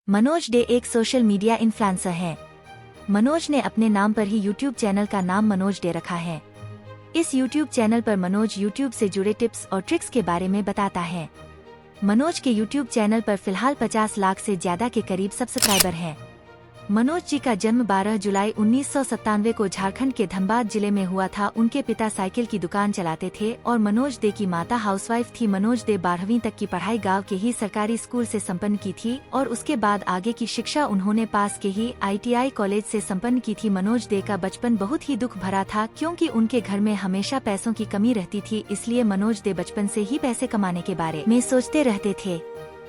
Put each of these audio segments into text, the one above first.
Manoj day एक social media influencer हैं। मनोज ने अपने नाम पर ही यूट्यूब चैनल का नाम मनोज डे रखा है। इस यूट्यूब चैनल पर मनोज यूट्यूब से जुड़े टिप्स और ट्रिक्स के बारे में बताता है। मनोज के यूट्यूब चैनल पर फिलहाल 50 लाख से ज्यादा के करीब सब्सक्राइबर हैं। मनोज जी का जन्म 12 जुलाई 1997 को झारखंड के धनबाद जिले में हुआ था। उनके पिता साइकिल की दुकान चलाते थे और मनोज दे की माता हाउसवाइफ थी। मनोज दे 12वीं तक की पढ़ाई गांव के ही सरकारी स्कूल से संपन्न की थी और उसके बाद आगे की शिक्षा उन्होंने पास के ही ITI कॉलेज से संपन्न की थी। मनोज दे का बचपन बहुत ही दुख भरा था क्योंकि उनके घर में हमेशा पैसों की कमी रहती थी, इसलिए मनोज दे बचपन से ही पैसे कमाने के बारे में सोचते रहते थे।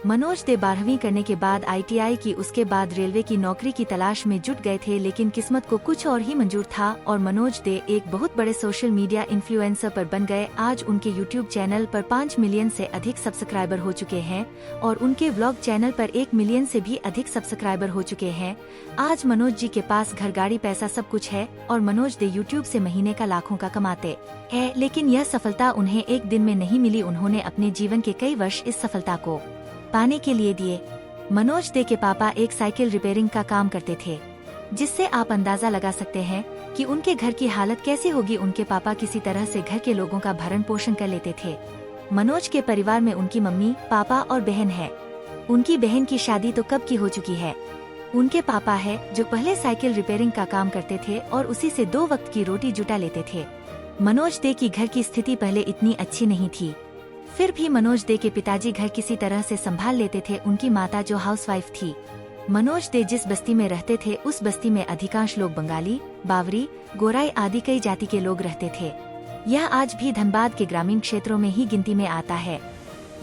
मनोज दे 12वीं करने के बाद ITI की, उसके बाद रेलवे की नौकरी की तलाश में जुट गए थे, लेकिन किस्मत को कुछ और ही मंजूर था और मनोज दे एक बहुत बड़े सोशल मीडिया इन्फ्लुएंसर पर बन गए। आज उनके यूट्यूब चैनल पर 5 मिलियन से अधिक सब्सक्राइबर हो चुके हैं और उनके व्लॉग चैनल पर 1 मिलियन से भी अधिक सब्सक्राइबर हो चुके हैं। आज मनोज जी के पास घर, गाड़ी, पैसा सब कुछ है और मनोज दे यूट्यूब से महीने का लाखों का कमाते हैं, लेकिन यह सफलता उन्हें एक दिन में नहीं मिली। उन्होंने अपने जीवन के कई वर्ष इस सफलता को पाने के लिए दिए। मनोज दे के पापा एक साइकिल रिपेयरिंग का काम करते थे, जिससे आप अंदाजा लगा सकते हैं कि उनके घर की हालत कैसी होगी। उनके पापा किसी तरह से घर के लोगों का भरण पोषण कर लेते थे। मनोज के परिवार में उनकी मम्मी, पापा और बहन है। उनकी बहन की शादी तो कब की हो चुकी है। उनके पापा है जो पहले साइकिल रिपेयरिंग का काम करते थे और उसी से 2 वक्त की रोटी जुटा लेते थे। मनोज दे की घर की स्थिति पहले इतनी अच्छी नहीं थी, फिर भी मनोज दे के पिताजी घर किसी तरह से संभाल लेते थे। उनकी माता जो हाउसवाइफ थी। मनोज दे जिस बस्ती में रहते थे उस बस्ती में अधिकांश लोग बंगाली, बावरी, गोराई आदि कई जाति के लोग रहते थे। यह आज भी धनबाद के ग्रामीण क्षेत्रों में ही गिनती में आता है।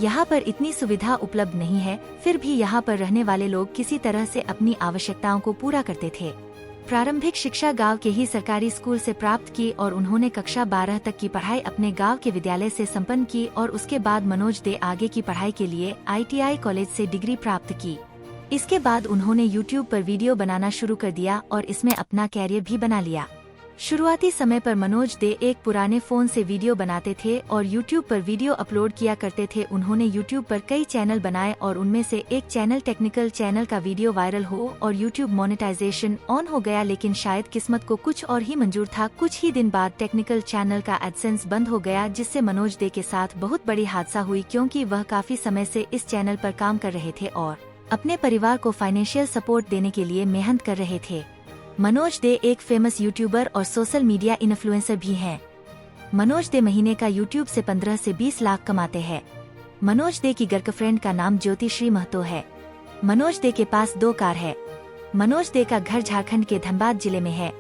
यहाँ पर इतनी सुविधा उपलब्ध नहीं है, फिर भी यहाँ पर रहने वाले लोग किसी तरह से अपनी आवश्यकताओं को पूरा करते थे। प्रारंभिक शिक्षा गांव के ही सरकारी स्कूल से प्राप्त की और उन्होंने कक्षा 12 तक की पढ़ाई अपने गांव के विद्यालय से संपन्न की और उसके बाद मनोज दे आगे की पढ़ाई के लिए ITI कॉलेज से डिग्री प्राप्त की। इसके बाद उन्होंने यूट्यूब पर वीडियो बनाना शुरू कर दिया और इसमें अपना कैरियर भी बना लिया। शुरुआती समय पर मनोज दे एक पुराने फोन से वीडियो बनाते थे और यूट्यूब पर वीडियो अपलोड किया करते थे। उन्होंने यूट्यूब पर कई चैनल बनाए और उनमें से एक चैनल टेक्निकल चैनल का वीडियो वायरल हो और यूट्यूब मोनेटाइजेशन ऑन हो गया, लेकिन शायद किस्मत को कुछ और ही मंजूर था। कुछ ही दिन बाद टेक्निकल चैनल का एडसेंस बंद हो गया, जिससे मनोज दे के साथ बहुत बड़ी हादसा हुई क्योंकि वह काफी समय से इस चैनल पर काम कर रहे थे और अपने परिवार को फाइनेंशियल सपोर्ट देने के लिए मेहनत कर रहे थे। मनोज दे एक फेमस यूट्यूबर और सोशल मीडिया इन्फ्लुएंसर भी हैं। मनोज दे महीने का यूट्यूब से 15 से 20 लाख कमाते हैं। मनोज दे की गर्लफ्रेंड का नाम ज्योति श्री महतो है। मनोज दे के पास 2 कार है। मनोज दे का घर झारखंड के धनबाद जिले में है।